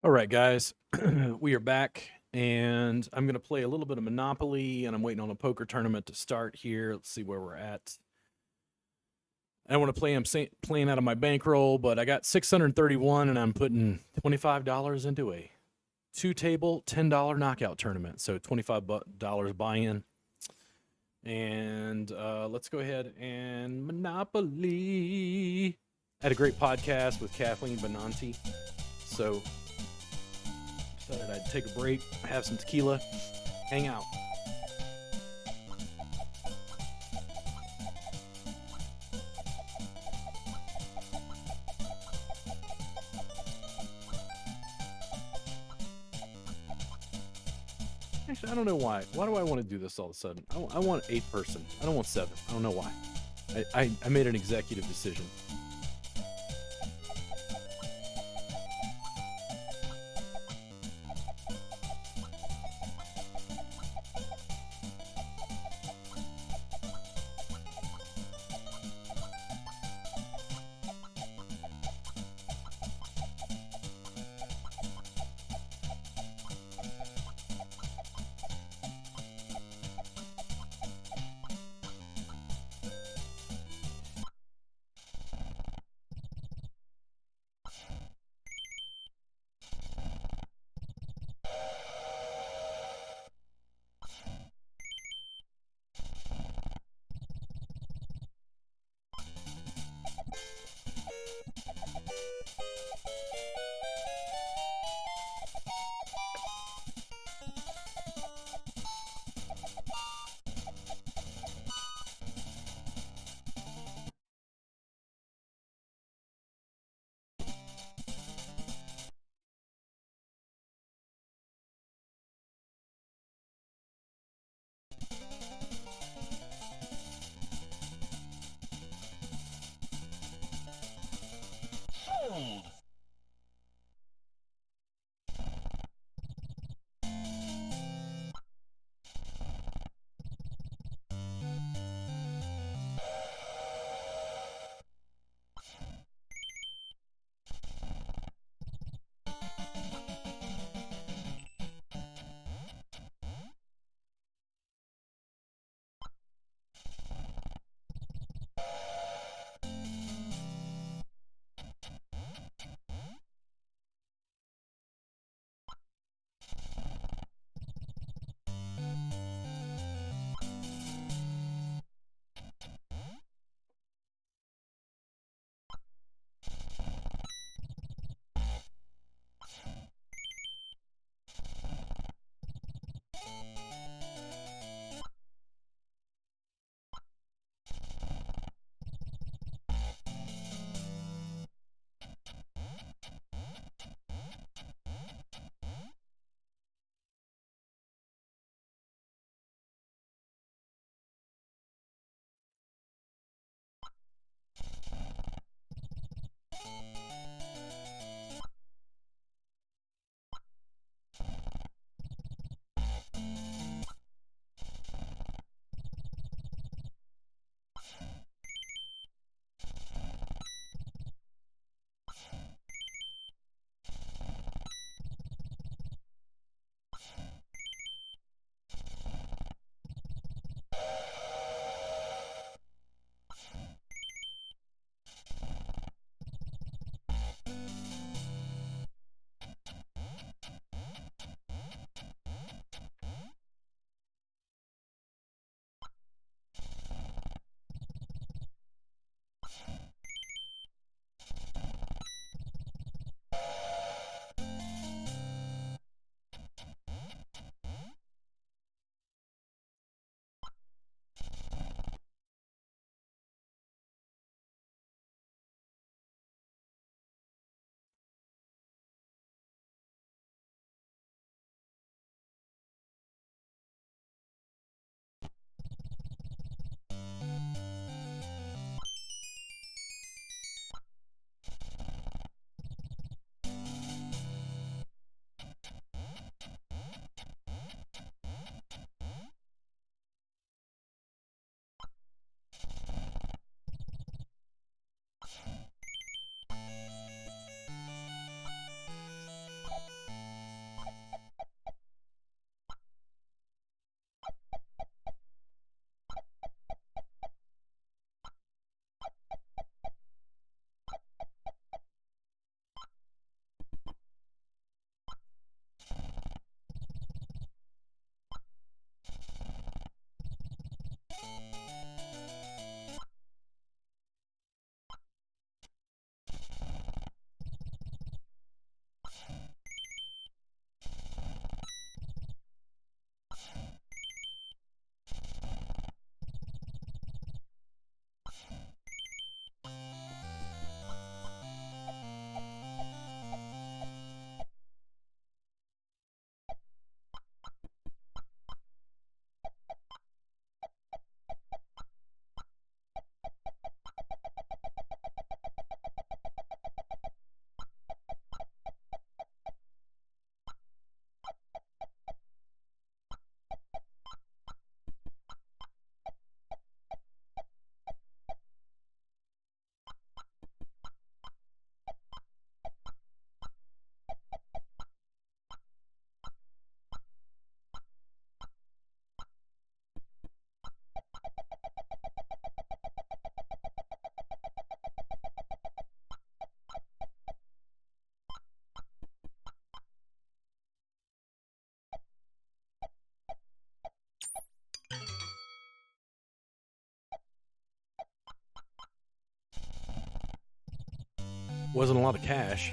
All right, guys, we are back, and I'm going to play a little bit of Monopoly, and I'm waiting on a poker tournament to start here. Let's see where we're at. I want to play. I'm playing out of my bankroll, but I got 631, and I'm putting $25 into a two-table $10 knockout tournament. So $25 buy-in, and let's go ahead and Monopoly. I had a great podcast with Kathleen Benanti, so decided I'd take a break, have some tequila, hang out. Actually, I don't know why. Why do I want to do this all of a sudden? I want 8-person. I don't want 7. I don't know why. I made an executive decision. Wasn't a lot of cash.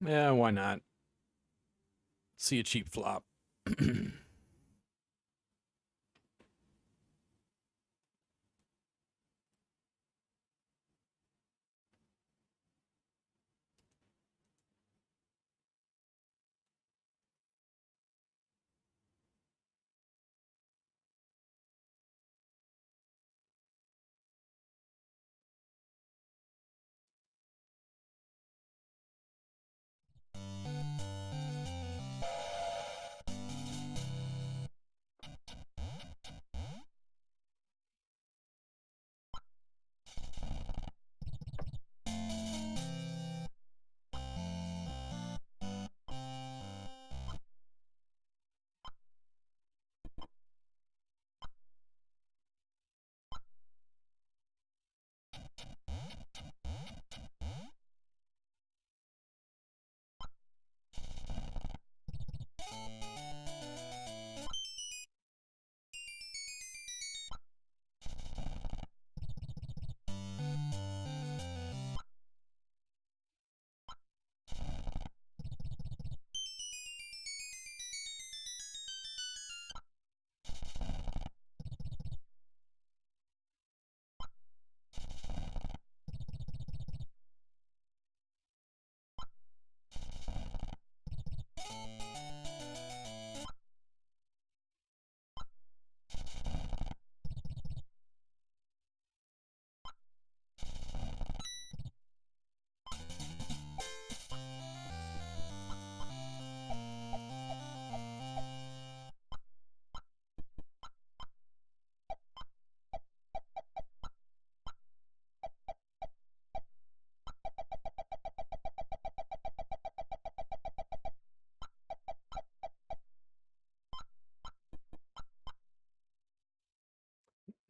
Yeah, why not? See a cheap flop.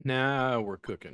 Now we're cooking.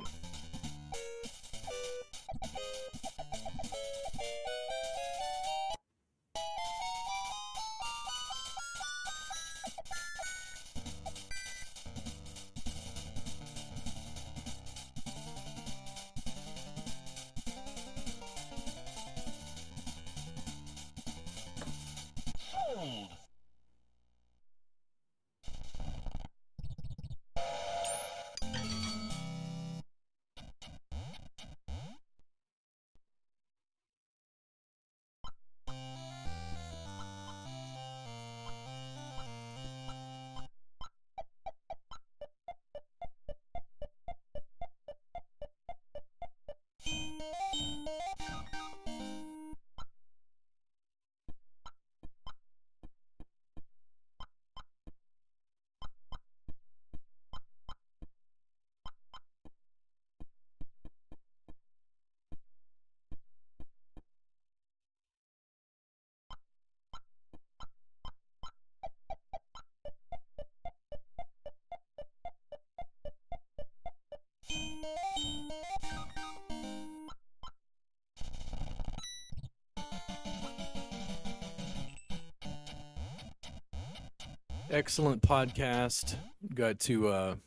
Excellent podcast. Got to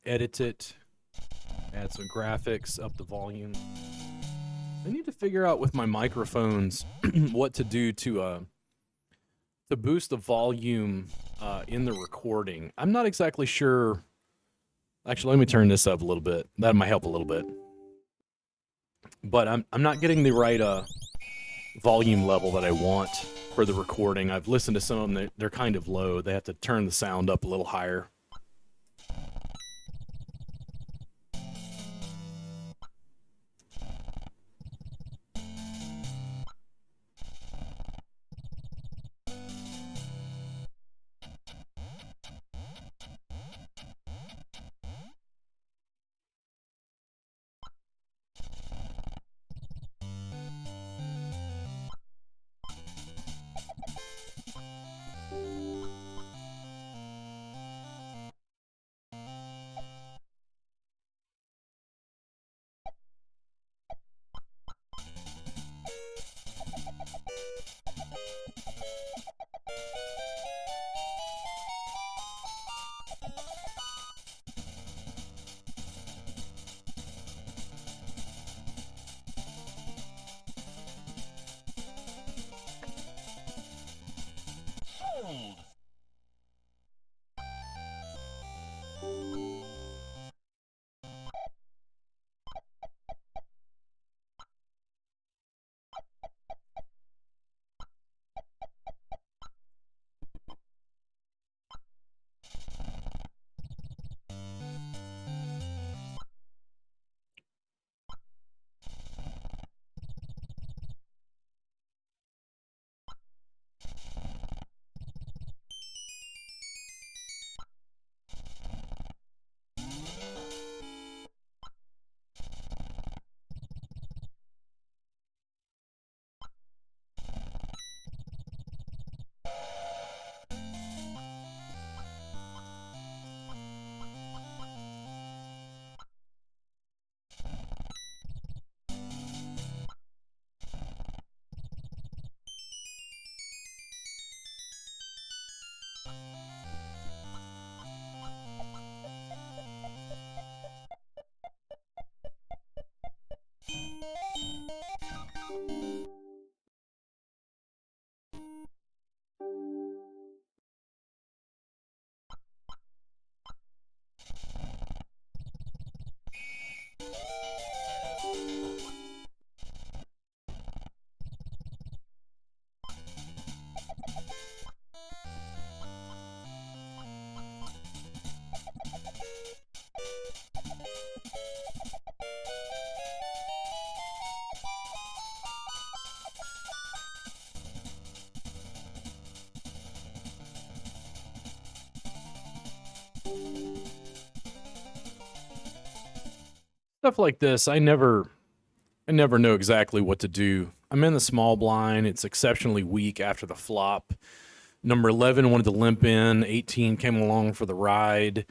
edit it, add some graphics, up the volume. I need to figure out with my microphones what to do to boost the volume in the recording. I'm not exactly sure. Actually, let me turn this up a little bit. That might help a little bit. But I'm not getting the right volume level that I want for the recording. I've listened to some of them; they're kind of low. They have to turn the sound up a little higher. Stuff like this, I never know exactly what to do. I'm in the small blind. It's exceptionally weak after the flop. Number 11 wanted to limp in. 18 came along for the ride.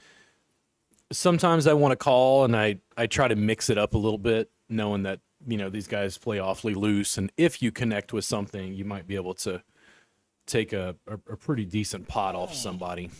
Sometimes I want to call, and I try to mix it up a little bit, knowing that, these guys play awfully loose. And if you connect with something, you might be able to take a pretty decent pot off somebody.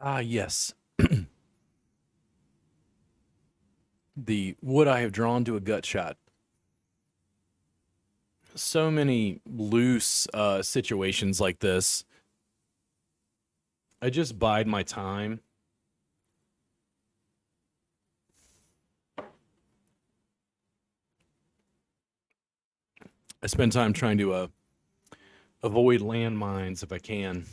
Ah, yes. The would I have drawn to a gut shot? So many loose situations like this. I just bide my time. I spend time trying to avoid landmines if I can.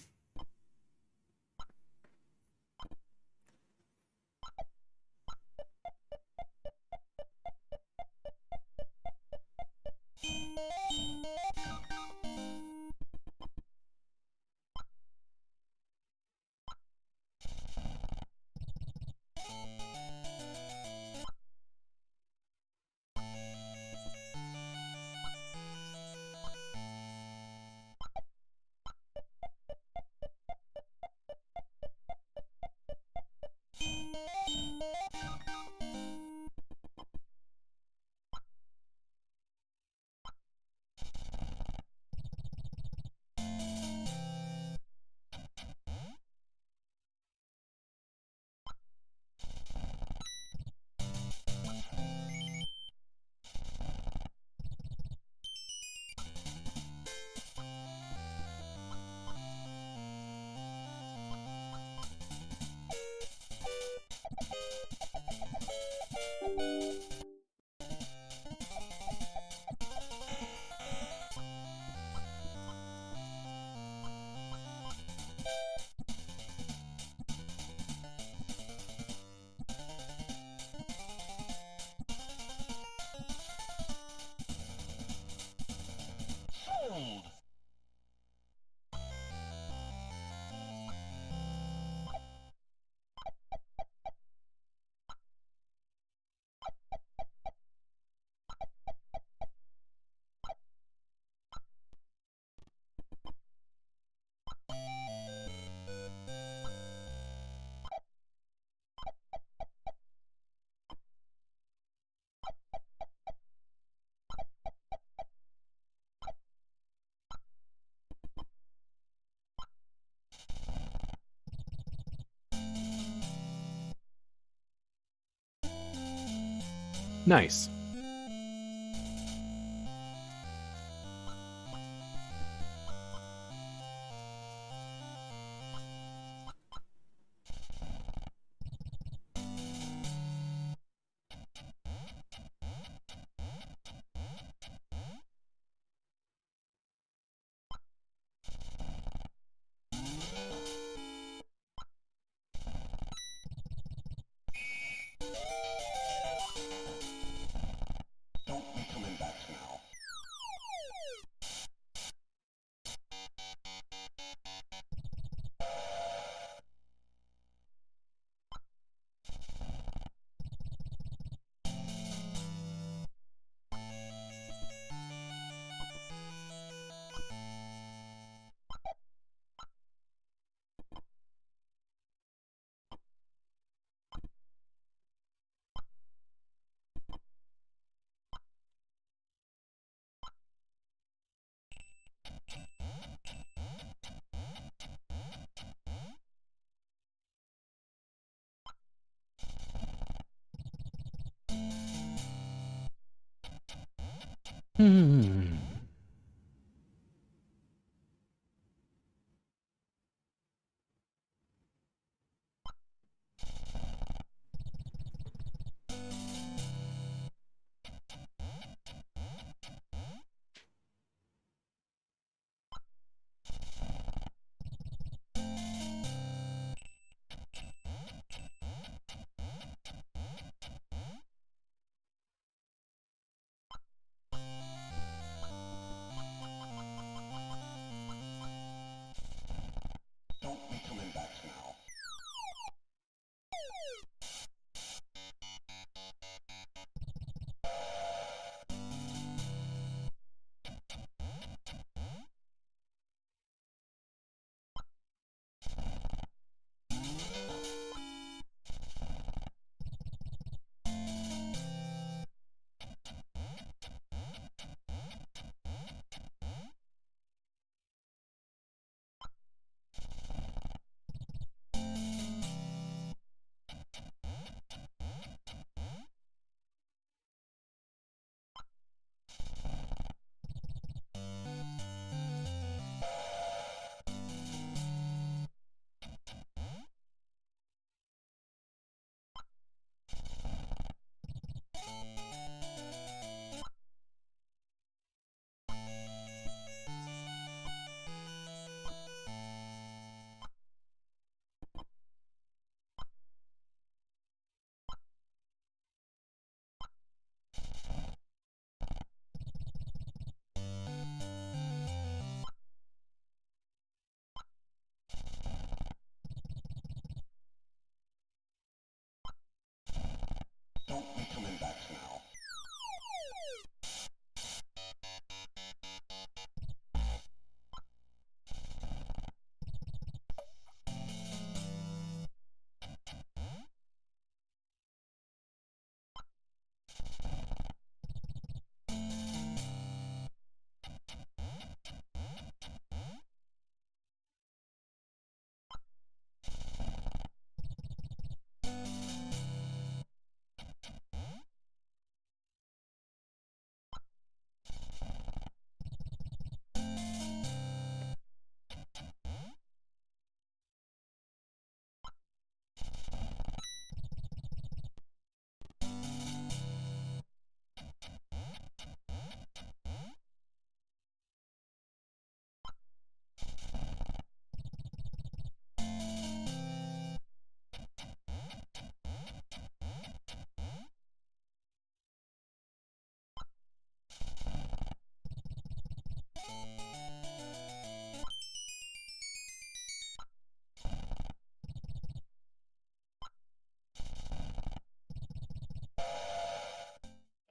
Nice. Hmm.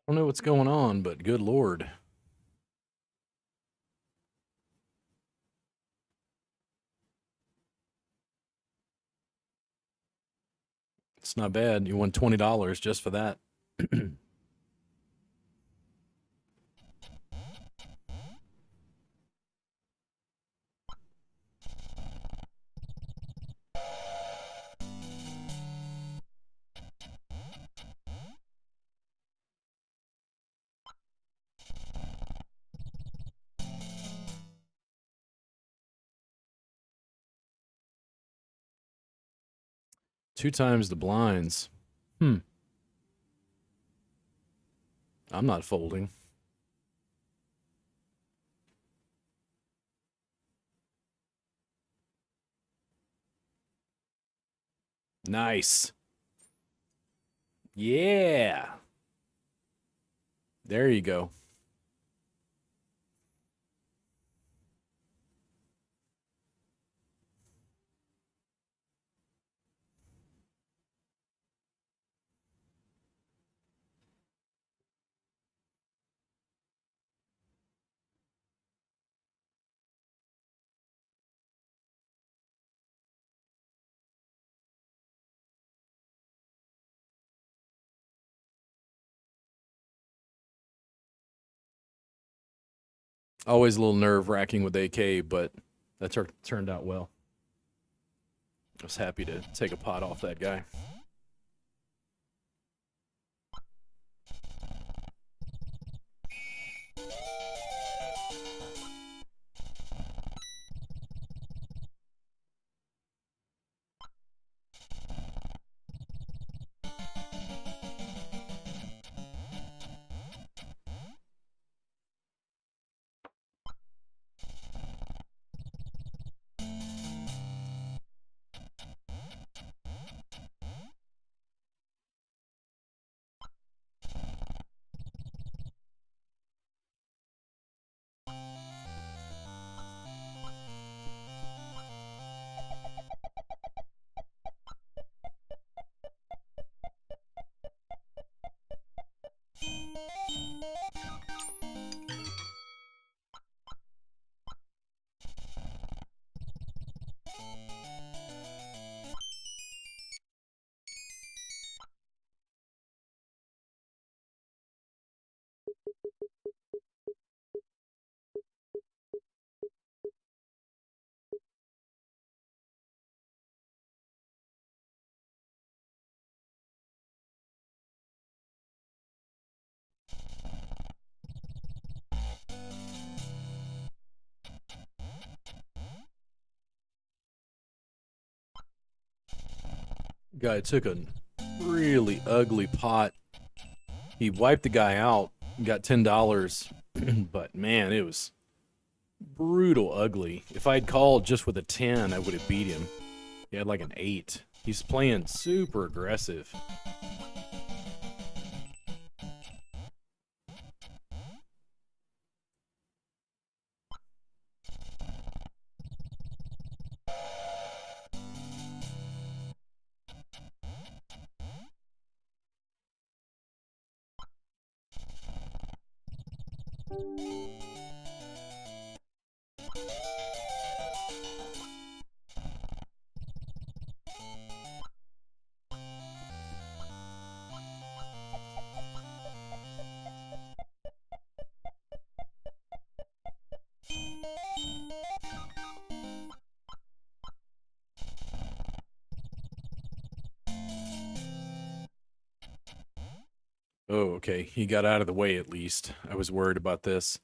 I don't know what's going on, but good Lord. It's not bad. You won $20 just for that. 2 times the blinds. Hmm. I'm not folding. Nice. Yeah. There you go. Always a little nerve wracking with AK, but that turned out well. I was happy to take a pot off that guy. Guy took a really ugly pot. He wiped the guy out, got $10, but man, it was brutal ugly. If I'd called just with a 10, I would have beat him. He had like an 8. He's playing super aggressive. Oh, okay. He got out of the way at least. I was worried about this.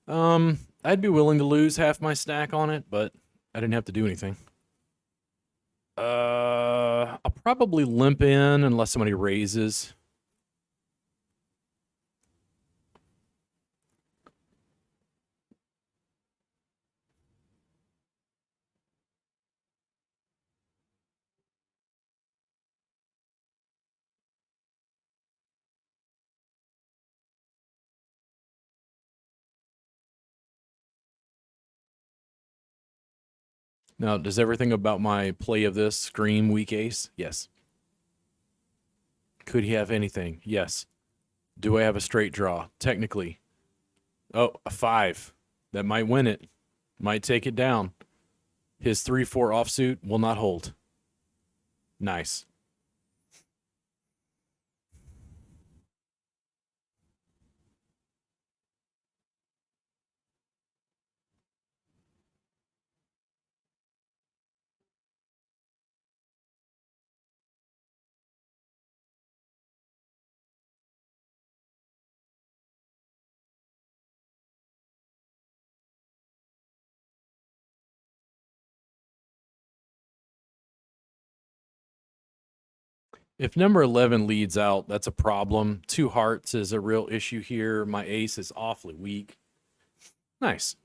I'd be willing to lose half my stack on it, but I didn't have to do anything. I'll probably limp in unless somebody raises. Now, does everything about my play of this scream weak ace? Yes. Could he have anything? Yes. Do I have a straight draw? Technically. Oh, a 5. That might win it. Might take it down. His 3-4 offsuit will not hold. Nice. If number 11 leads out, that's a problem. Two hearts is a real issue here. My ace is awfully weak. Nice.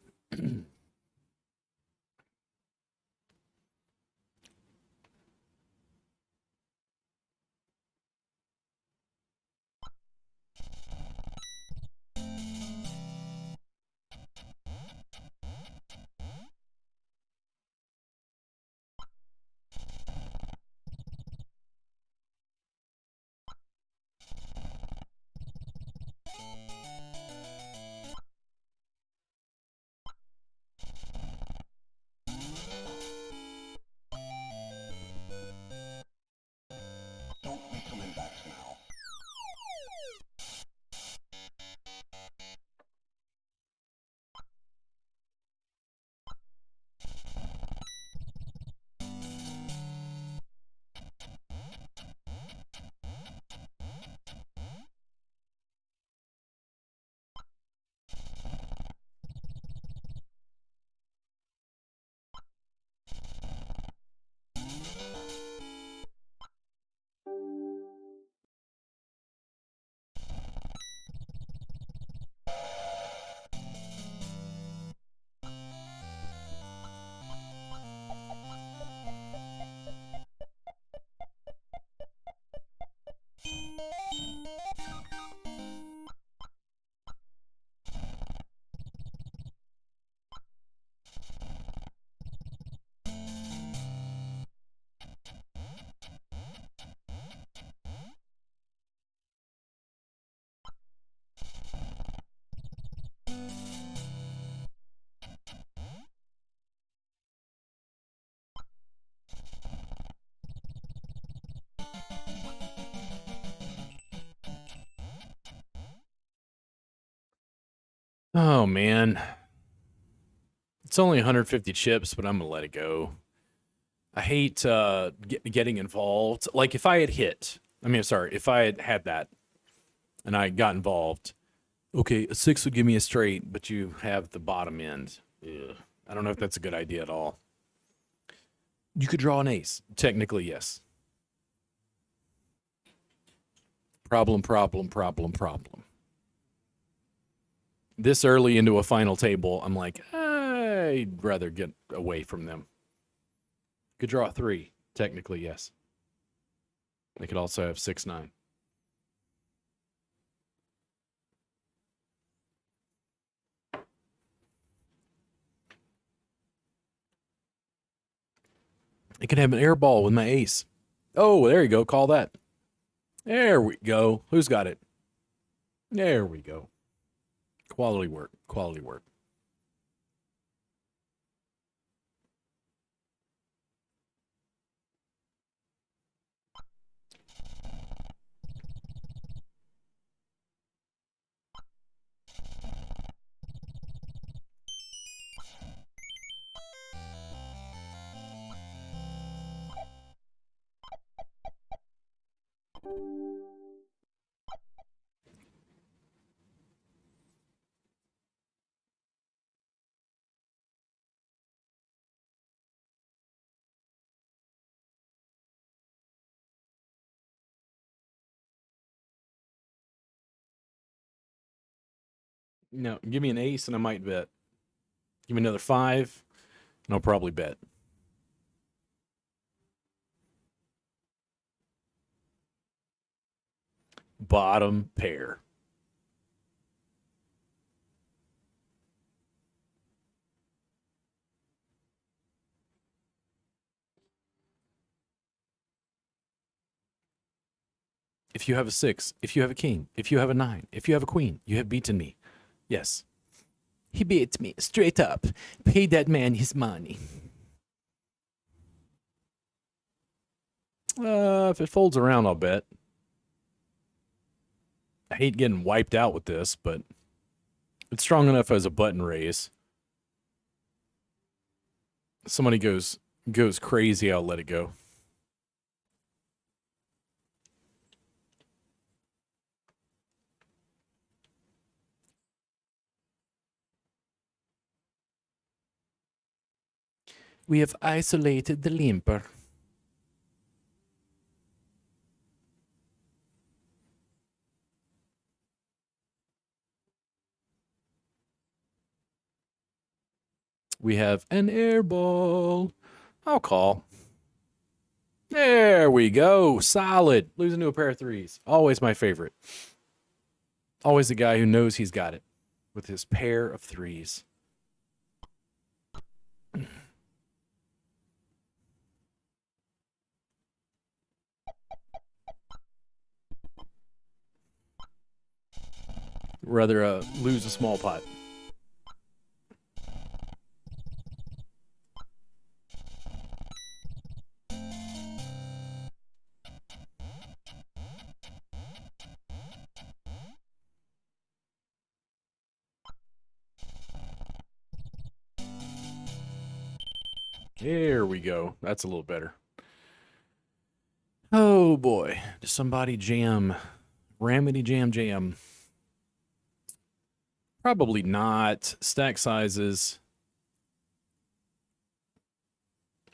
Oh, man. It's only 150 chips, but I'm going to let it go. I hate getting involved. Like, if I had hit, if I had had that and I got involved, okay, a 6 would give me a straight, but you have the bottom end. Ugh. I don't know if that's a good idea at all. You could draw an ace. Technically, yes. Problem. This early into a final table, I'm like, I'd rather get away from them. Could draw a 3. Technically, yes. They could also have 6-9. It could have an air ball with my ace. Oh, there you go. Call that. There we go. Who's got it? There we go. Quality work. Quality work. No, give me an ace and I might bet. Give me another 5 and I'll probably bet. Bottom pair. If you have a 6, if you have a king, if you have a 9, if you have a queen, you have beaten me. Yes. He beat me straight up. Pay that man his money. If it folds around, I'll bet. I hate getting wiped out with this, but it's strong enough as a button raise. Somebody goes crazy, I'll let it go. We have isolated the limper. We have an air ball. I'll call. There we go. Solid. Losing to a pair of threes. Always my favorite. Always the guy who knows he's got it with his pair of threes. Rather lose a small pot. There we go. That's a little better. Oh boy. Does somebody jam? Ramity jam jam. Probably not. Stack sizes.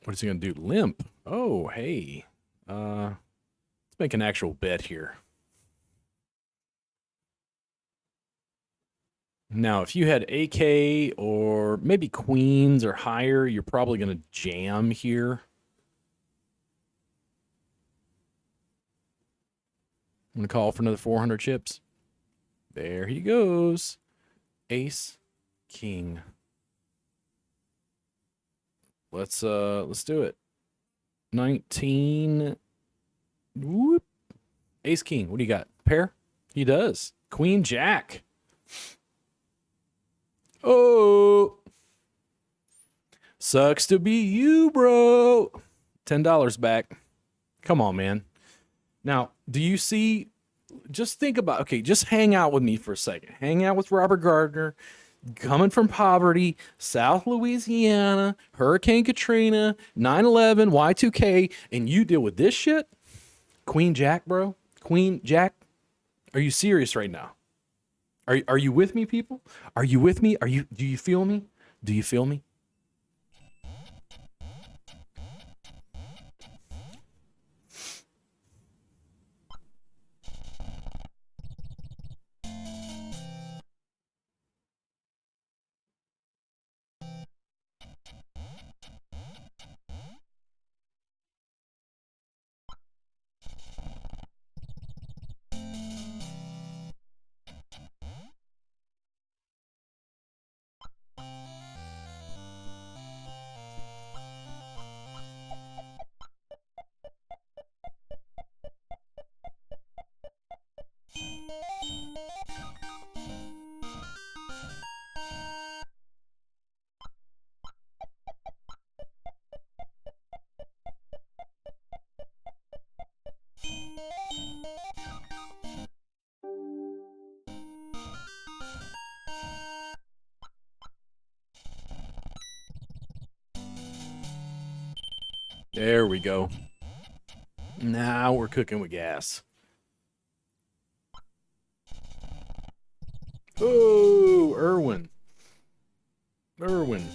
What is he going to do? Limp. Oh, hey. Let's make an actual bet here. Now, if you had AK or maybe queens or higher, you're probably going to jam here. I'm going to call for another 400 chips. There he goes. Ace, king. Let's do it. 19. Whoop. Ace, king. What do you got? Pair? He does. Queen, jack. Oh. Sucks to be you, bro. $10 back. Come on, man. Now, do you see? Just think about, okay, just hang out with me for a second. Hang out with Robert Gardner, coming from poverty, South Louisiana, Hurricane Katrina, 9/11, Y2K, and you deal with this shit? Queen Jack, bro? Queen Jack? Are you serious right now? Are you with me, people? Are you with me? Do you feel me? Do you feel me? There we go. Now we're cooking with gas. Oh, Irwin. Irwin.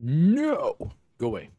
No. Go away.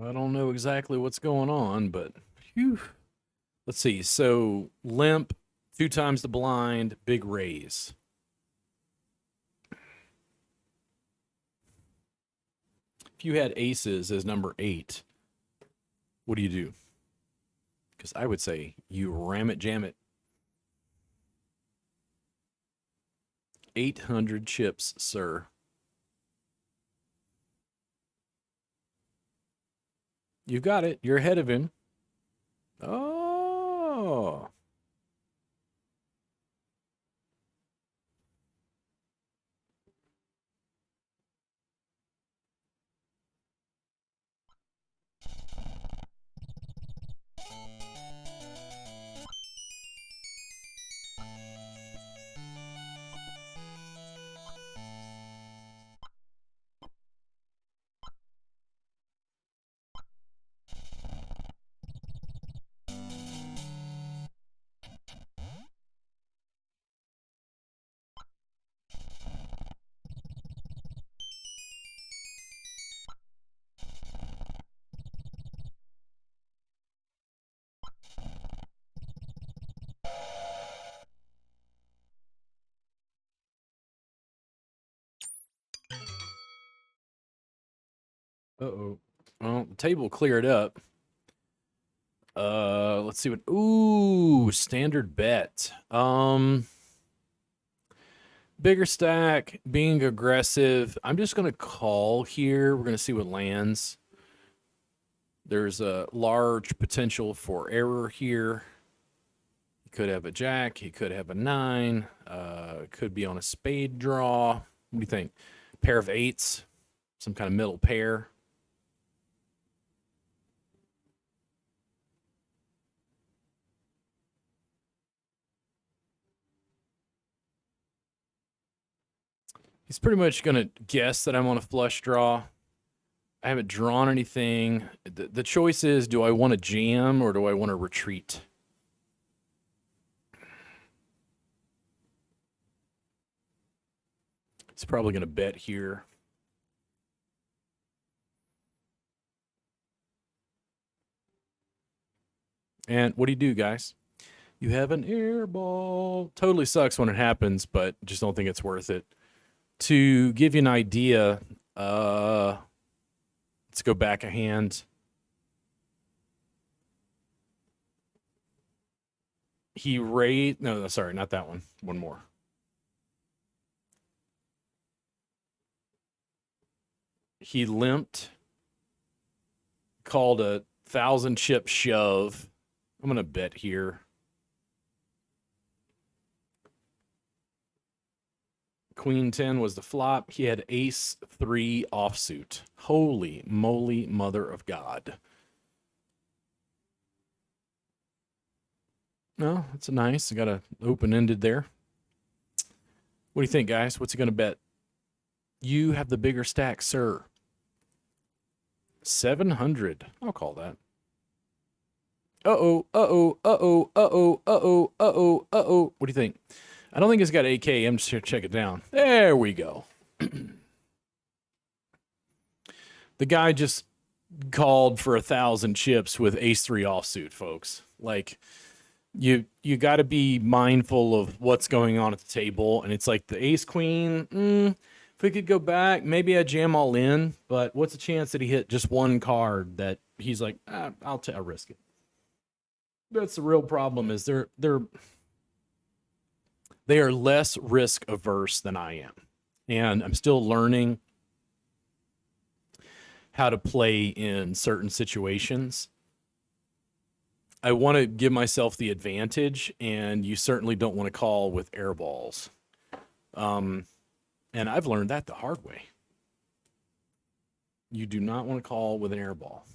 I don't know exactly what's going on, but phew. Let's see. So limp, 2 times the blind, big raise. If you had aces as number 8, what do? Because I would say you ram it, jam it. 800 chips, sir. You've got it. You're ahead of him. Oh. Uh-oh. Well, the table cleared up. Let's see what. Ooh, standard bet. Bigger stack, being aggressive. I'm just gonna call here. We're gonna see what lands. There's a large potential for error here. He could have a jack. He could have a 9. Could be on a spade draw. What do you think? Pair of 8s, some kind of middle pair. He's pretty much going to guess that I'm on a flush draw. I haven't drawn anything. The choice is, do I want to jam or do I want to retreat? He's probably going to bet here. And what do, guys? You have an air ball. Totally sucks when it happens, but just don't think it's worth it. To give you an idea, let's go back a hand. He raised, no, sorry, not that one. One more. He limped, called a 1,000 chip shove. I'm going to bet here. Queen 10 was the flop. He had ace 3 offsuit. Holy moly, mother of God. No, that's a nice. I got a open-ended there. What do you think, guys? What's he going to bet? You have the bigger stack, sir. 700. I'll call that. Uh-oh, uh-oh, uh-oh, uh-oh, uh-oh, uh-oh, uh-oh. What do you think? I don't think it's got AK. I'm just here to check it down. There we go. The guy just called for 1,000 chips with Ace 3 offsuit, folks. Like, you got to be mindful of what's going on at the table. And it's like the Ace Queen, if we could go back, maybe I jam all in. But what's the chance that he hit just one card that he's like, I'll risk it. That's the real problem is they are less risk averse than I am. And I'm still learning how to play in certain situations. I want to give myself the advantage, and you certainly don't want to call with air balls. And I've learned that the hard way. You do not want to call with an air ball.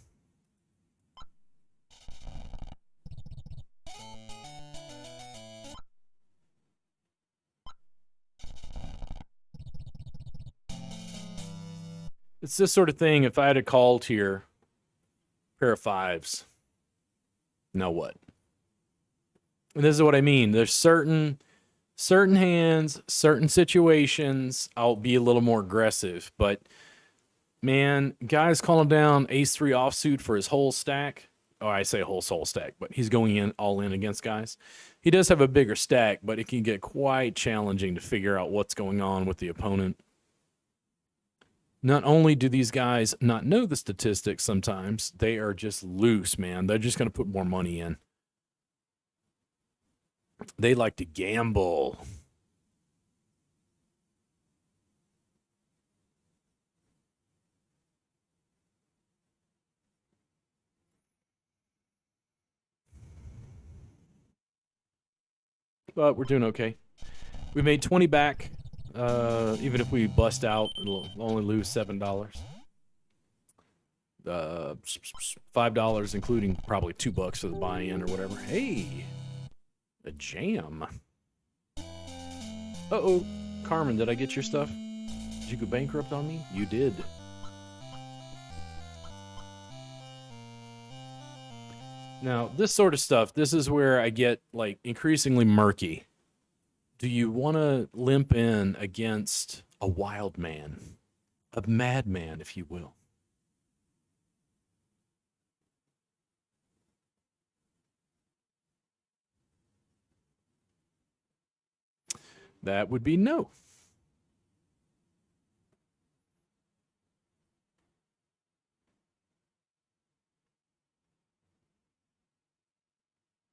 It's this sort of thing. If I had a called here, pair of fives, now what? And this is what I mean. There's certain hands, certain situations, I'll be a little more aggressive. But man, guys calling down Ace 3 offsuit for his whole stack. Oh, I say whole soul stack, but he's going in all in against guys. He does have a bigger stack, but it can get quite challenging to figure out what's going on with the opponent. Not only do these guys not know the statistics sometimes, they are just loose, man. They're just going to put more money in. They like to gamble. But we're doing okay. We made 20 back. Even if we bust out, it'll only lose $7. $5, including probably $2 for the buy-in or whatever. Hey, a jam. Uh-oh. Carmen, did I get your stuff? Did you go bankrupt on me? You did. Now, this sort of stuff, this is where I get, like, increasingly murky. Do you want to limp in against a wild man? A madman, if you will? That would be no.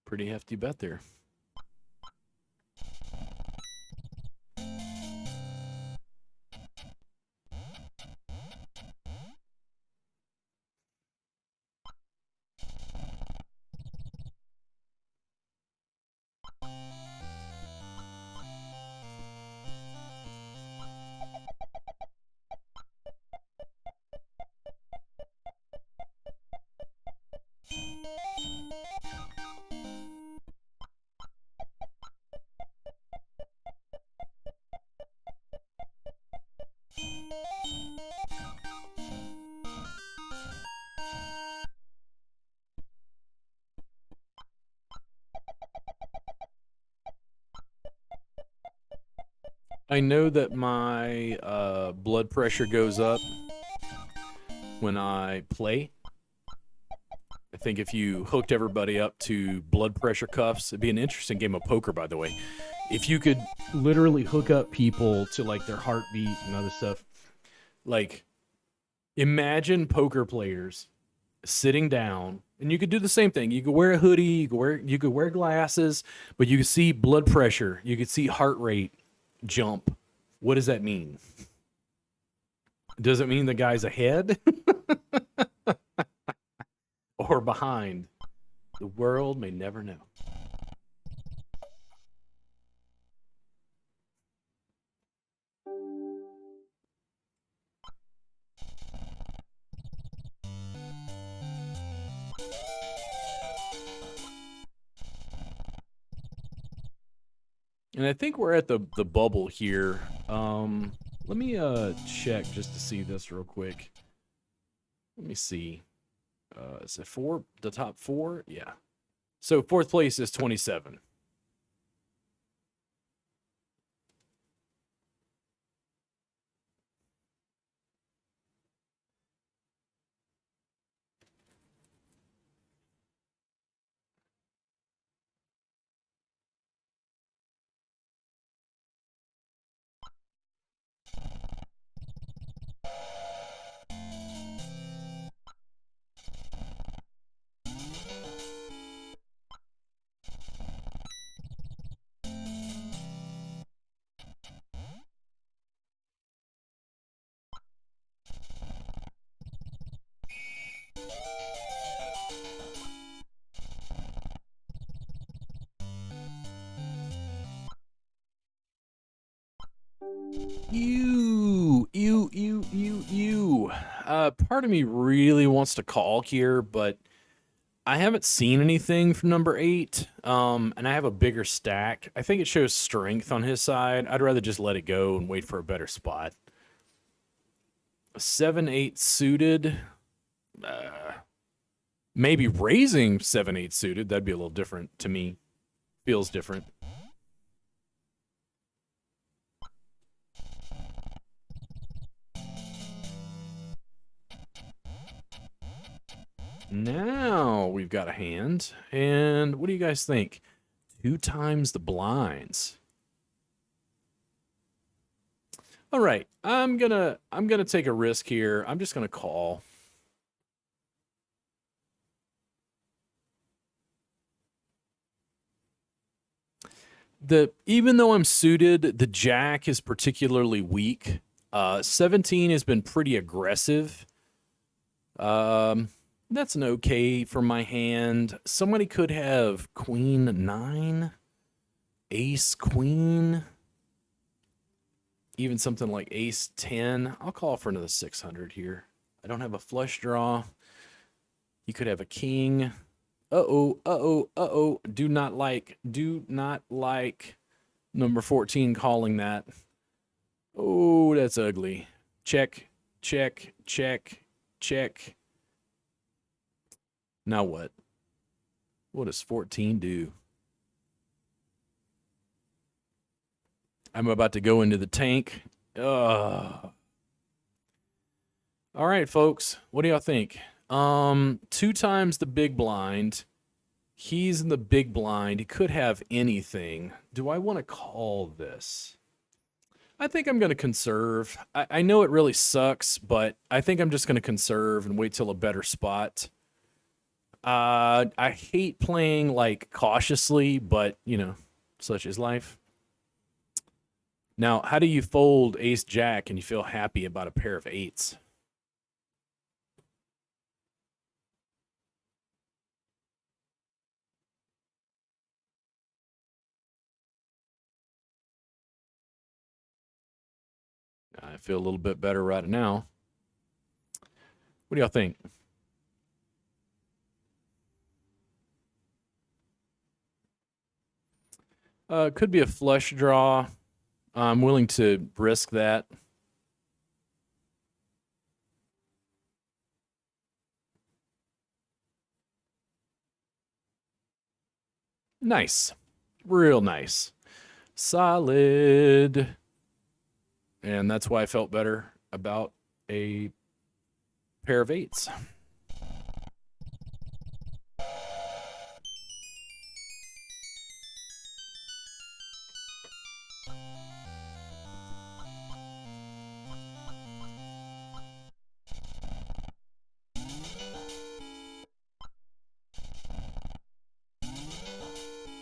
Pretty hefty bet there. I know that my blood pressure goes up when I play. I think if you hooked everybody up to blood pressure cuffs, it'd be an interesting game of poker, by the way. If you could literally hook up people to like their heartbeat and other stuff, like imagine poker players sitting down, and you could do the same thing. You could wear a hoodie, you could wear glasses, but you could see blood pressure, you could see heart rate jump. What does that mean? Does it mean the guy's ahead or behind? The world may never know. And I think we're at the bubble here. Let me check just to see this real quick. Let me see. Is it the top four? Yeah. So fourth place is 27. Ooh, part of me really wants to call here, but I haven't seen anything from number 8, and I have a bigger stack. I think it shows strength on his side. I'd rather just let it go and wait for a better spot. 7-8 suited. Maybe raising 7-8 suited. That'd be a little different to me. Feels different. Now we've got a hand. And what do you guys think? 2 times the blinds. All right, I'm gonna take a risk here. I'm just gonna call. Even though I'm suited, the jack is particularly weak. 17 has been pretty aggressive. That's an okay for my hand. Somebody could have queen 9, ace queen, even something like ace 10. I'll call for another 600 here. I don't have a flush draw. You could have a king. Uh-oh. Do not like number 14 calling that. Oh, that's ugly. Check. Now what? What does 14 do? I'm about to go into the tank. All right, folks. What do y'all think? 2 times the big blind. He's in the big blind. He could have anything. Do I want to call this? I think I'm going to conserve. I know it really sucks, but I think I'm just going to conserve and wait till a better spot. I hate playing like cautiously, but you know, such is life. Now, how do you fold ace jack and you feel happy about a pair of 8s? I feel a little bit better right now. What do y'all think? Could be a flush draw. I'm willing to risk that. Nice. Real nice. Solid. And that's why I felt better about a pair of 8s.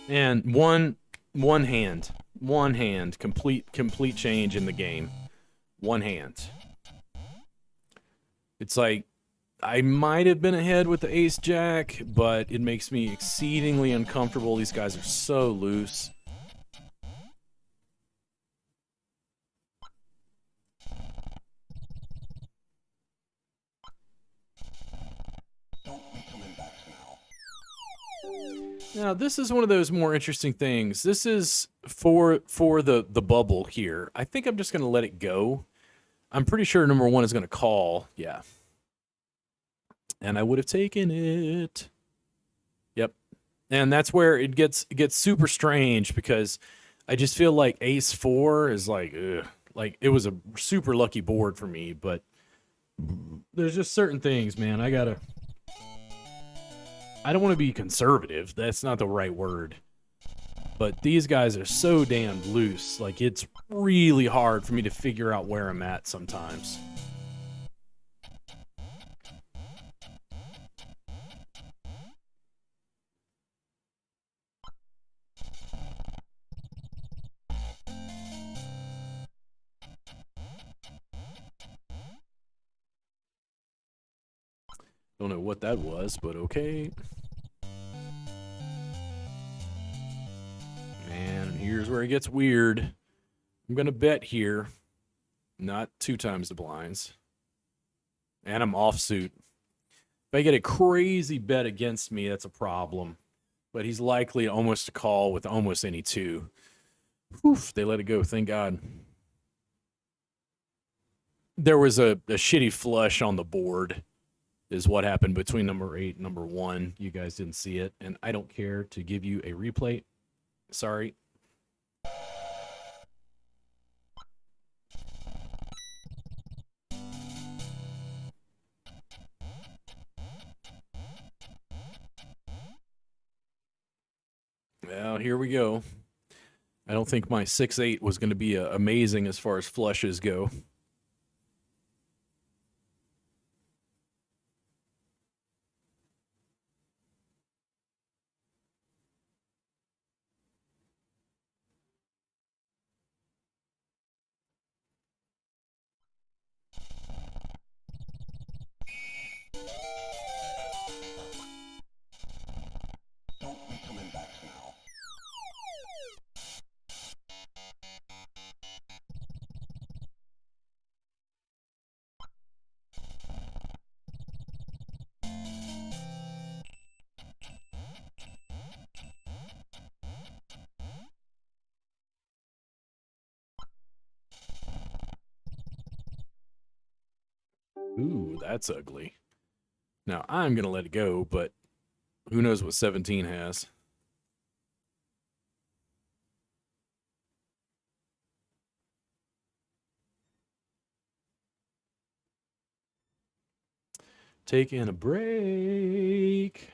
And one hand, complete change in the game. One hand. It's like I might have been ahead with the ace jack, but it makes me exceedingly uncomfortable. These guys are so loose. Now, this is one of those more interesting things. This is for the bubble here. I think I'm just going to let it go. I'm pretty sure number 1 is going to call. Yeah. And I would have taken it. Yep. And that's where it gets super strange because I just feel like ace 4 is like, ugh. Like, it was a super lucky board for me, but there's just certain things, man. I don't want to be conservative. That's not the right word. But these guys are so damn loose. Like, it's really hard for me to figure out where I'm at sometimes. Don't know what that was, but okay. And here's where it gets weird. I'm going to bet here. Not 2 times the blinds. And I'm offsuit. If I get a crazy bet against me, that's a problem. But he's likely almost to call with almost any two. Oof, they let it go. Thank God. There was a shitty flush on the board, is what happened between number 8 and number 1. You guys didn't see it, and I don't care to give you a replay. Sorry. Well, here we go. I don't think my 6-8 was going to be amazing as far as flushes go. Ooh, that's ugly. Now, I'm going to let it go, but who knows what 17 has. Taking a break.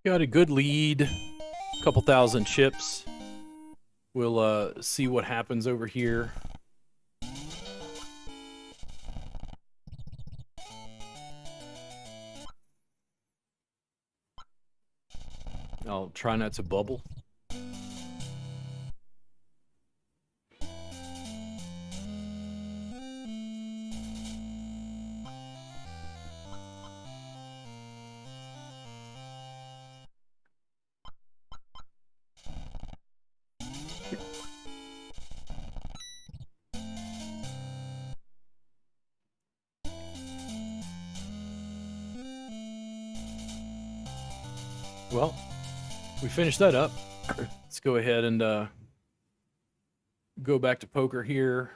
Got a good lead. Couple thousand chips. We'll see what happens over here. I'll try not to bubble. Well, we finished that up. Let's go ahead and go back to poker here.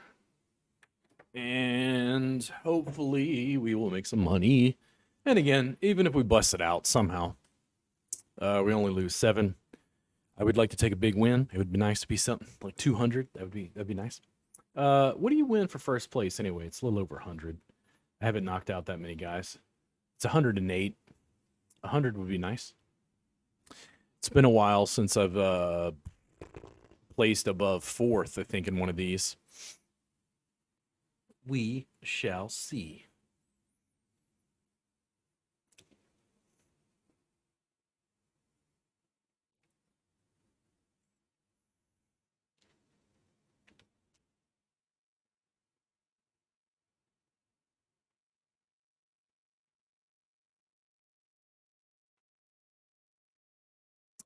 And hopefully we will make some money. And again, even if we bust it out somehow, we only lose 7. I would like to take a big win. It would be nice to be something like 200. That'd be nice. What do you win for first place anyway? It's a little over 100. I haven't knocked out that many guys. It's 108. 100 would be nice. It's been a while since I've placed above 4th, I think, in one of these. We shall see.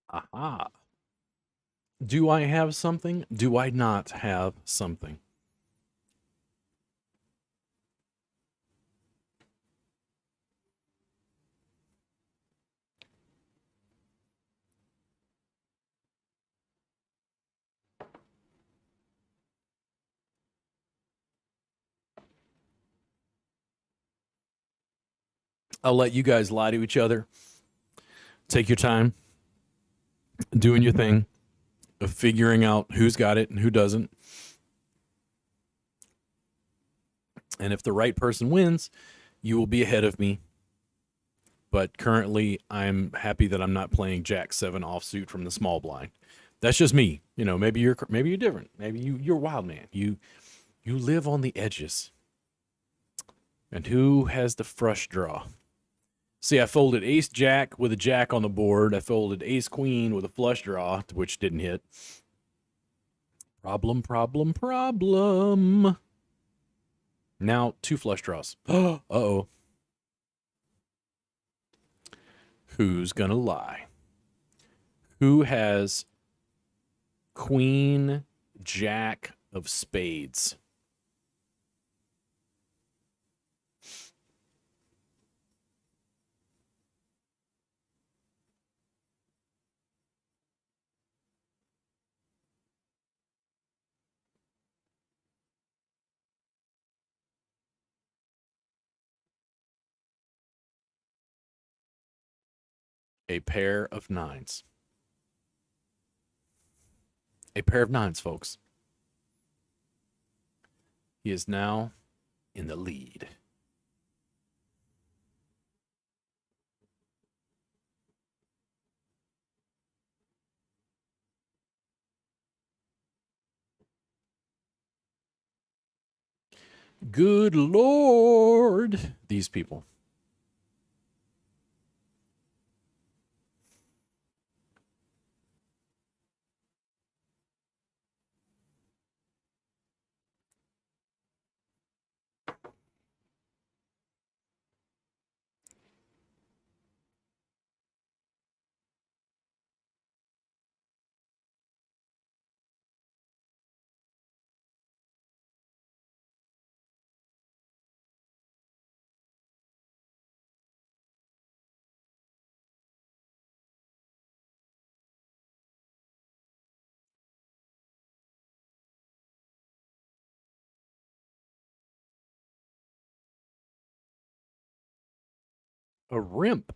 Aha. Do I have something? Do I not have something? I'll let you guys lie to each other. Take your time doing your thing of figuring out who's got it and who doesn't. And if the right person wins, you will be ahead of me. But currently, I'm happy that I'm not playing Jack 7 offsuit from the small blind. That's just me. You know, maybe you're different. Maybe you're a wild man. You live on the edges. And who has the flush draw? See, I folded ace jack with a jack on the board. I folded ace queen with a flush draw, which didn't hit. Problem, problem, problem. Now 2 flush draws. Uh-oh. Who's gonna lie? Who has queen jack of spades? A pair of nines. A pair of nines, folks. He is now in the lead. Good Lord. These people. A rimp.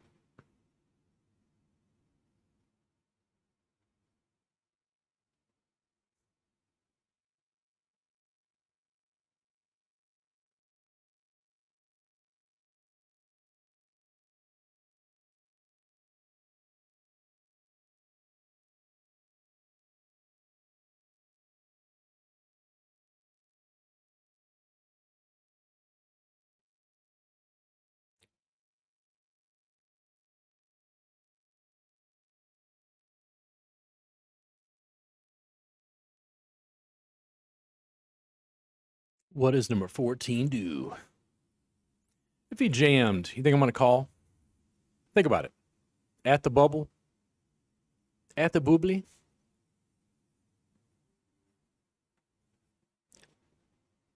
What does number 14 do? If he jammed, you think I'm going to call? Think about it. At the bubble? At the boobly?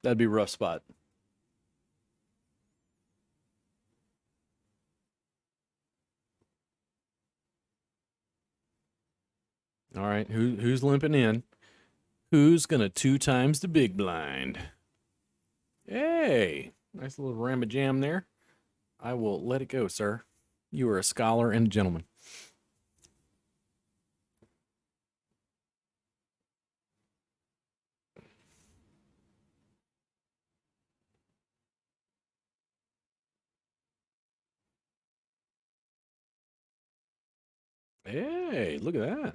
That'd be a rough spot. All right, who's limping in? Who's going to 2 times the big blind? Hey, nice little ramajam there. I will let it go, sir. You are a scholar and a gentleman. Hey, look at that.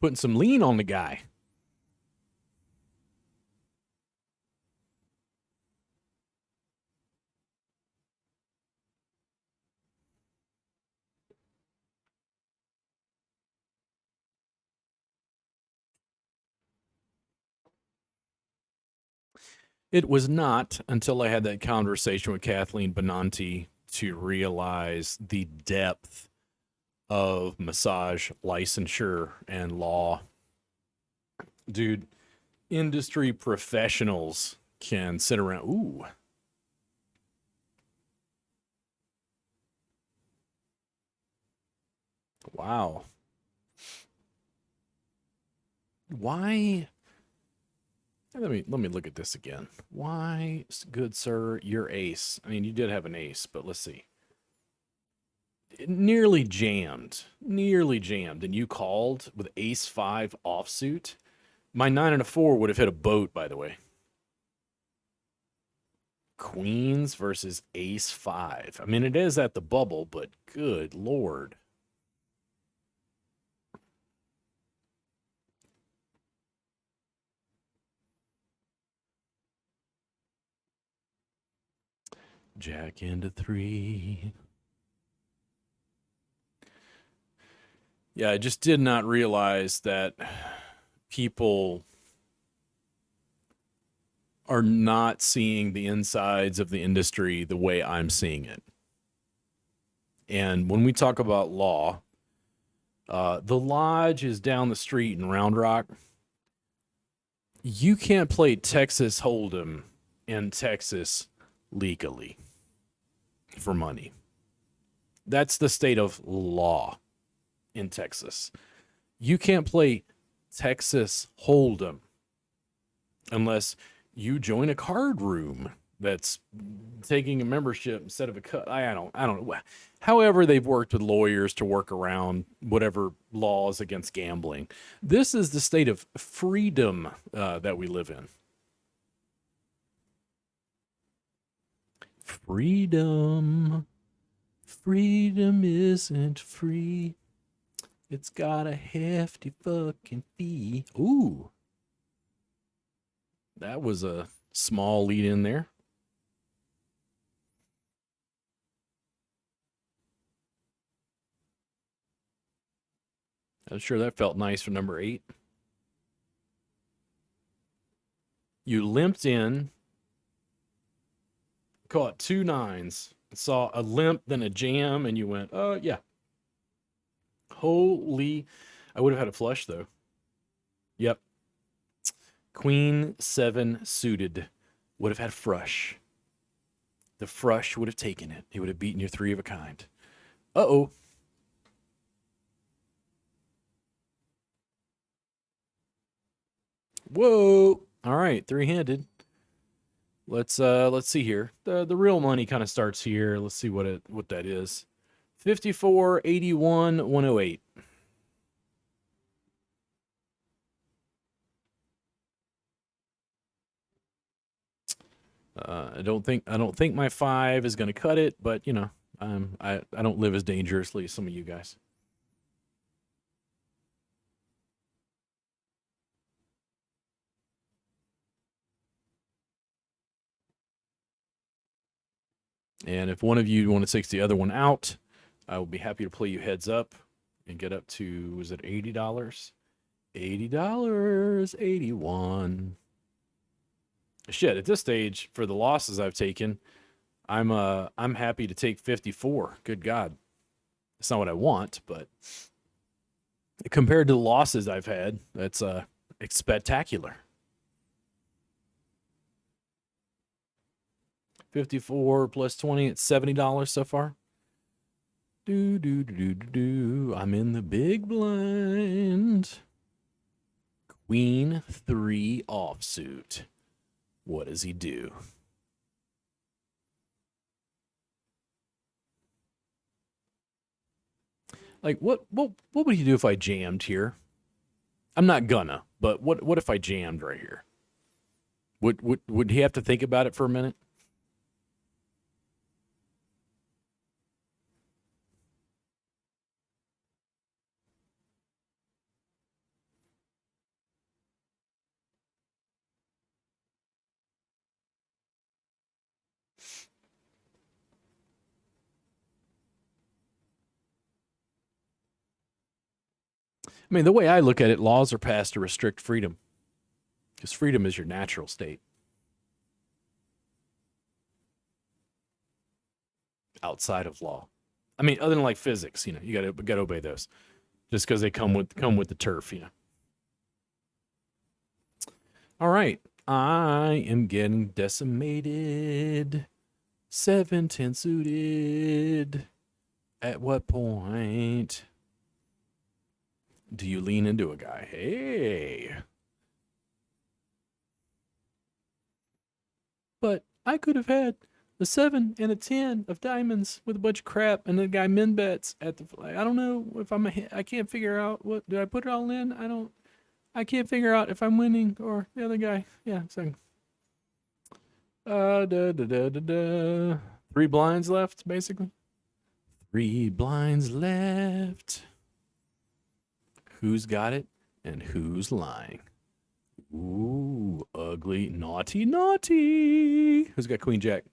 Putting some lean on the guy. It was not until I had that conversation with Kathleen Benanti to realize the depth of massage licensure and law. Dude, industry professionals can sit around. Ooh. Wow. Why? Let me look at this again. Why, good sir, your ace? I mean, you did have an ace, but let's see. Nearly jammed, and you called with ace five offsuit. My 9 and a 4 would have hit a boat, by the way. Queens versus ace 5. I mean, it is at the bubble, but good lord. Jack into 3. Yeah, I just did not realize that people are not seeing the insides of the industry the way I'm seeing it. And when we talk about law, the lodge is down the street in Round Rock. You can't play Texas Hold'em in Texas legally for money. That's the state of law in Texas. You can't play Texas Hold'em unless you join a card room that's taking a membership instead of a cut. I don't know. However, they've worked with lawyers to work around whatever laws against gambling. This is the state of freedom that we live in. Freedom. Freedom isn't free. It's got a hefty fucking fee. Ooh. That was a small lead in there. I'm sure that felt nice for number 8. You limped in, caught 2 9s, saw a limp, then a jam, and you went, oh, yeah. Holy. I would have had a flush, though. Yep. Queen 7 suited. Would have had frush. The frush would have taken it. It would have beaten your 3 of a kind. Uh-oh. Whoa. All right, 3-handed. Let's see here. The real money kind of starts here. Let's see what that is. 54, 81, 108. I don't think my 5 is going to cut it, but you know, I don't live as dangerously as some of you guys. And if one of you want to take the other one out, I will be happy to play you heads up and get up to, was it $80? $80, 81. Shit, at this stage, for the losses I've taken, I'm happy to take 54. Good God. It's not what I want, but compared to the losses I've had, that's it's spectacular. 54 plus 20, it's $70 so far. I'm in the big blind. Queen 3 offsuit. What does he do? Like what would he do if I jammed here? I'm not gonna, but what if I jammed right here? Would he have to think about it for a minute? I mean, the way I look at it, laws are passed to restrict freedom because freedom is your natural state. outside of law. I mean, other than like physics, you know, you gotta obey those just because they come with the turf, you know. All right, I am getting decimated. 7-10 suited. At what point do you lean into a guy? Hey. But I could have had a 7 and a 10 of diamonds with a bunch of crap, and the guy min bets at the. I don't know if I can't figure out what. Did I put it all in? I can't figure out if I'm winning or the other guy. Yeah, so. Da, da, da, da, da. 3 blinds left, basically. 3 blinds left. Who's got it and who's lying? Ooh, ugly, naughty, naughty. Who's got Queen Jack?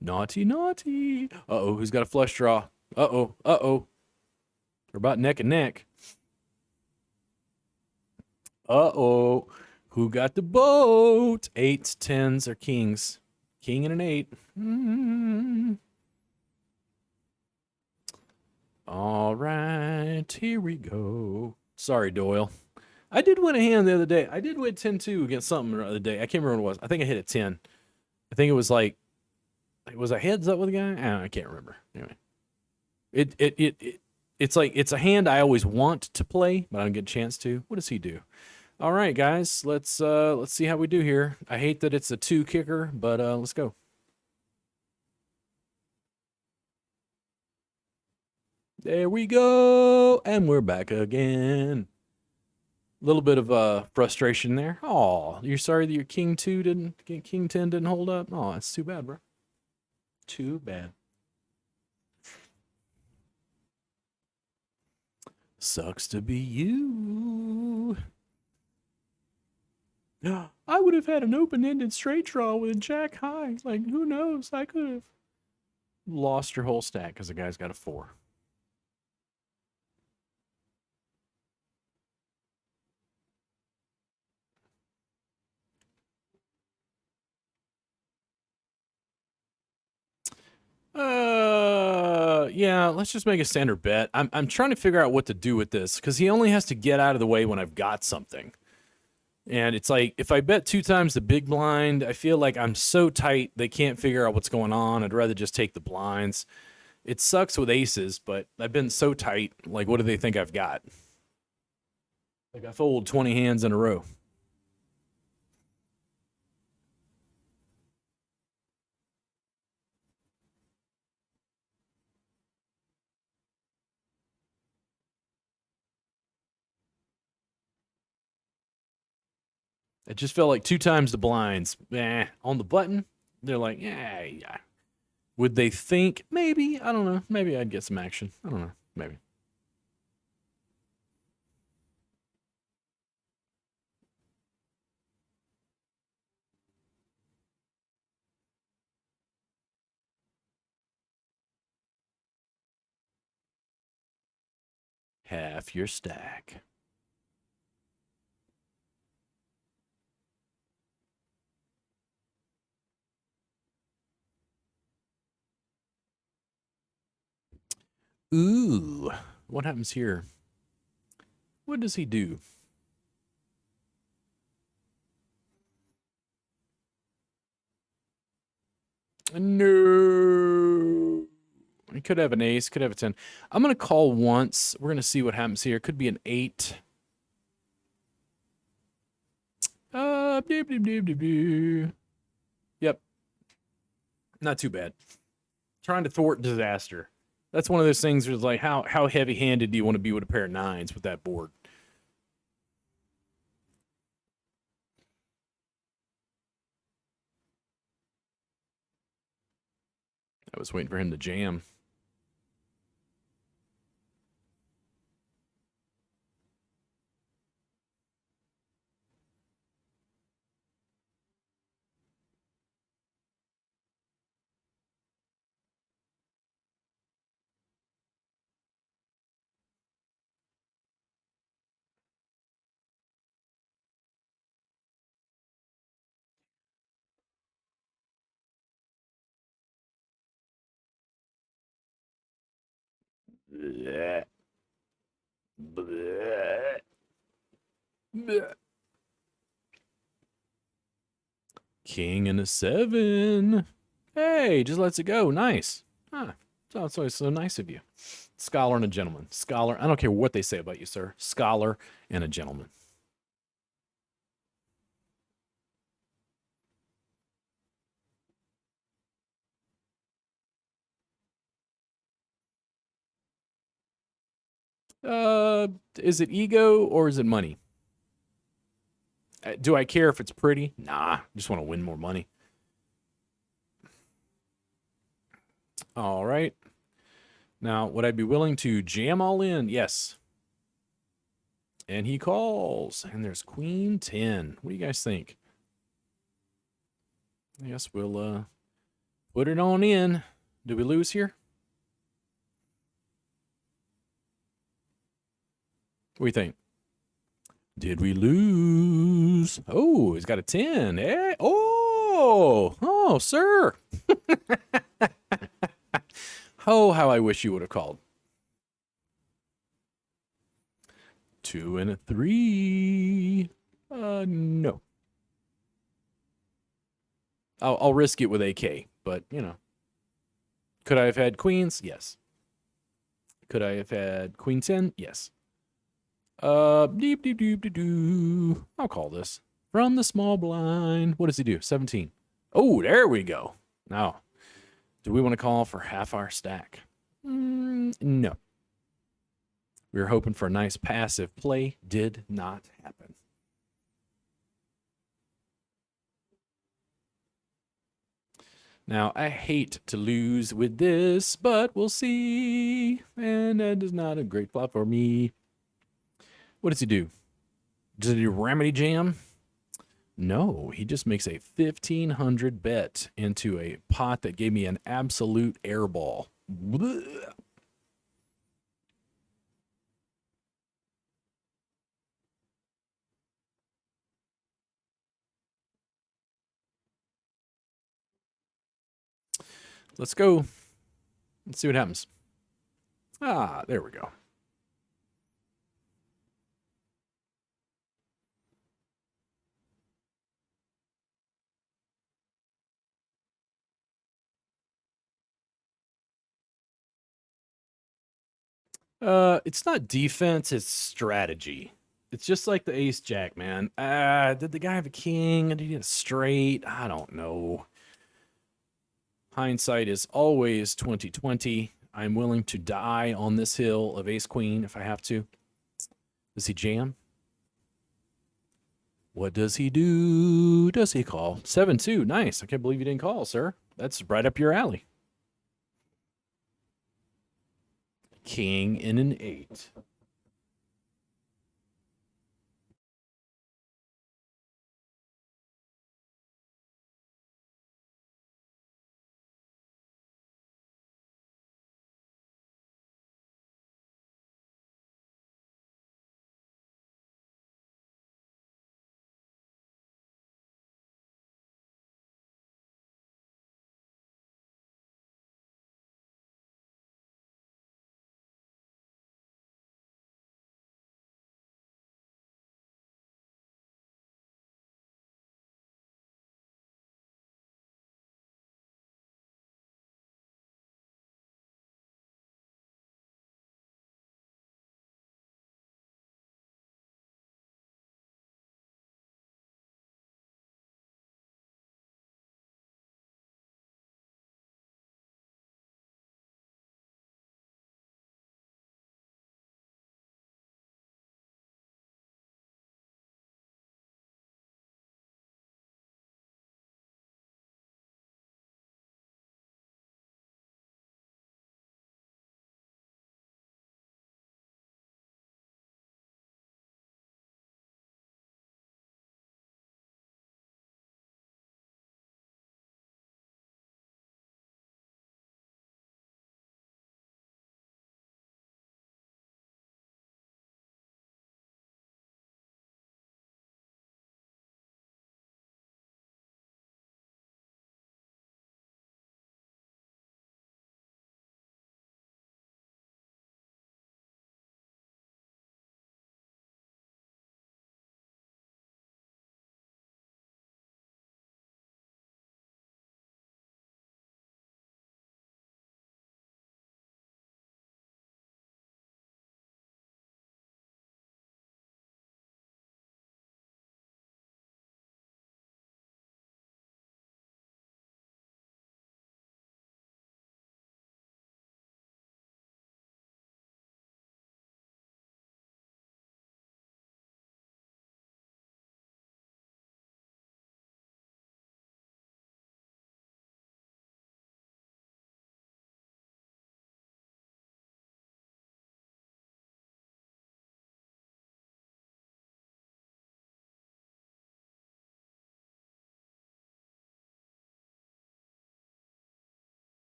Naughty, naughty. Uh-oh, who's got a flush draw? Uh-oh, uh-oh. We're about neck and neck. Uh-oh. Who got the boat? 8s, 10s, or kings? King and an 8. All right, here we go. Sorry, Doyle. I did win a hand the other day. I did win 10-2 against something the other day. I can't remember what it was. I think I hit a 10. I think it was like, was I heads up with a guy? I can't remember. Anyway, it's like it's a hand I always want to play, but I don't get a chance to. What does he do? All right, guys, let's see how we do here. I hate that it's a 2 kicker, but let's go. There we go, and we're back again. A little bit of frustration there. Oh, you're sorry that your king 10 didn't hold up. Oh, that's too bad, bro. Too bad. Sucks to be you. I would have had an open-ended straight draw with a jack high. Like, who knows? I could have lost your whole stack because the guy's got a 4. Yeah, let's just make a standard bet. I'm trying to figure out what to do with this because he only has to get out of the way when I've got something. And it's like, if I bet 2 times the big blind, I feel like I'm so tight they can't figure out what's going on. I'd rather just take the blinds. It sucks with aces, but I've been so tight. Like, what do they think I've got? Like, I fold 20 hands in a row. It just felt like 2 times the blinds. On the button, they're like, yeah. Would they think? Maybe. I don't know. Maybe I'd get some action. I don't know. Maybe. Half your stack. Ooh. What happens here? What does he do? No. He could have an ace, could have a 10. I'm going to call once. We're going to see what happens here. Could be an 8. Yep. Not too bad. Trying to thwart disaster. That's one of those things where it's like, how heavy-handed do you want to be with a pair of 9s with that board? I was waiting for him to jam. Bleh. Bleh. Bleh. King and a 7. Hey, just lets it go. Nice. Huh. That's always so nice of you. Scholar and a gentleman. Scholar. I don't care what they say about you, sir. Scholar and a gentleman. Is it ego or is it money? Do I care if it's pretty? Nah, I just want to win more money. All right. Now, would I be willing to jam all in? Yes. And he calls. And there's Queen 10. What do you guys think? I guess we'll put it on in. Do we lose here? What do you think? Did we lose? Oh, he's got a 10. Eh? Oh, sir. Oh, how I wish you would have called. 2 and a 3. No. I'll risk it with AK, but, you know. Could I have had queens? Yes. Could I have had queen 10? Yes. Deep, deep, deep, deep, doo. I'll call this. From the small blind. What does he do? 17. Oh, there we go. Now, do we want to call for half our stack? No. We were hoping for a nice passive play. Did not happen. Now, I hate to lose with this, but we'll see. And that is not a great flop for me. What does he do? Does he do Remedy Jam? No, he just makes a 1,500 bet into a pot that gave me an absolute airball. Blech. Let's go. Let's see what happens. Ah, there we go. It's not defense, it's strategy. It's just like the ace jack, man. Did the guy have a king? Did he get a straight? I don't know. Hindsight is always 2020. I'm willing to die on this hill of ace queen if I have to. Does he jam? What does he do? Does he call? 7-2. Nice. I can't believe you didn't call, sir. That's right up your alley. King and an 8.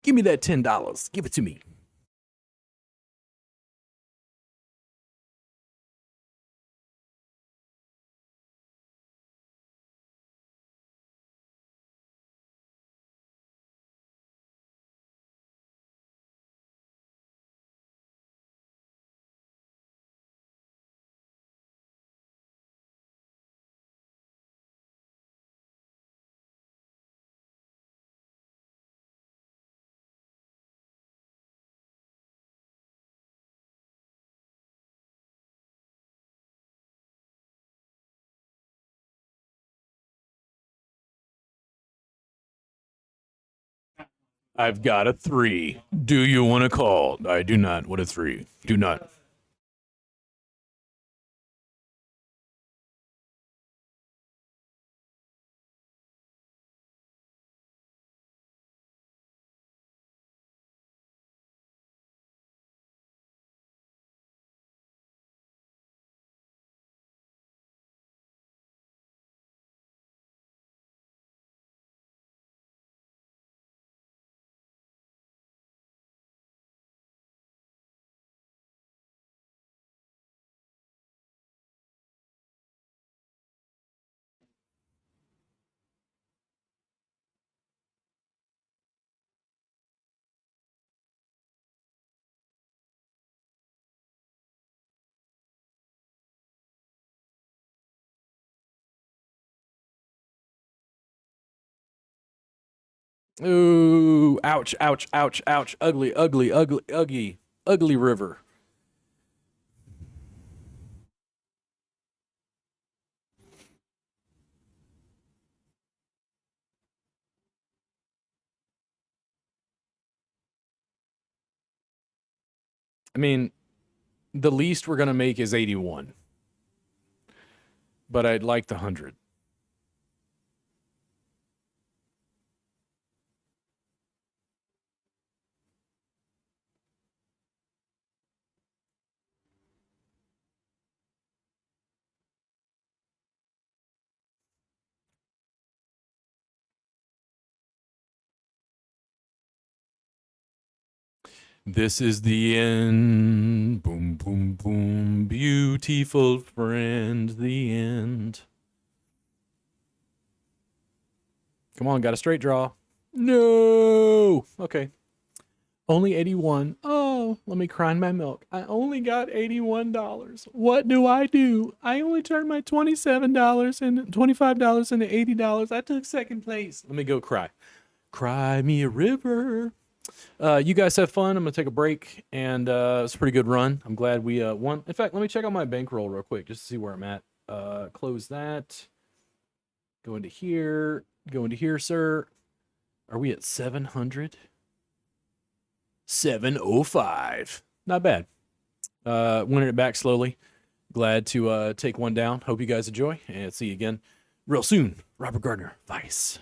Give me that $10. Give it to me. I've got a 3. Do you want to call? I do not. What a 3. Do not. Ooh, ouch, ouch, ouch, ouch. Ugly, ugly, ugly, ugly, ugly river. I mean, the least we're going to make is 81, but I'd like the 100. This is the end. Boom, boom, boom. Beautiful friend, the end. Come on, got a straight draw. No. Okay. Only 81. Oh, let me cry in my milk. I only got $81. What do? I only turned my $27 and $25 into $80. I took second place. Let me go cry. Cry me a river. You guys have fun. I'm gonna take a break, and it's a pretty good run. I'm glad we won. In fact, let me check out my bankroll real quick just to see where I'm at. Close that. Go into here. Go into here, sir. Are we at 700? 705. Not bad. Winning it back slowly. Glad to take one down. Hope you guys enjoy, and see you again real soon. Robert Gardner, Vice.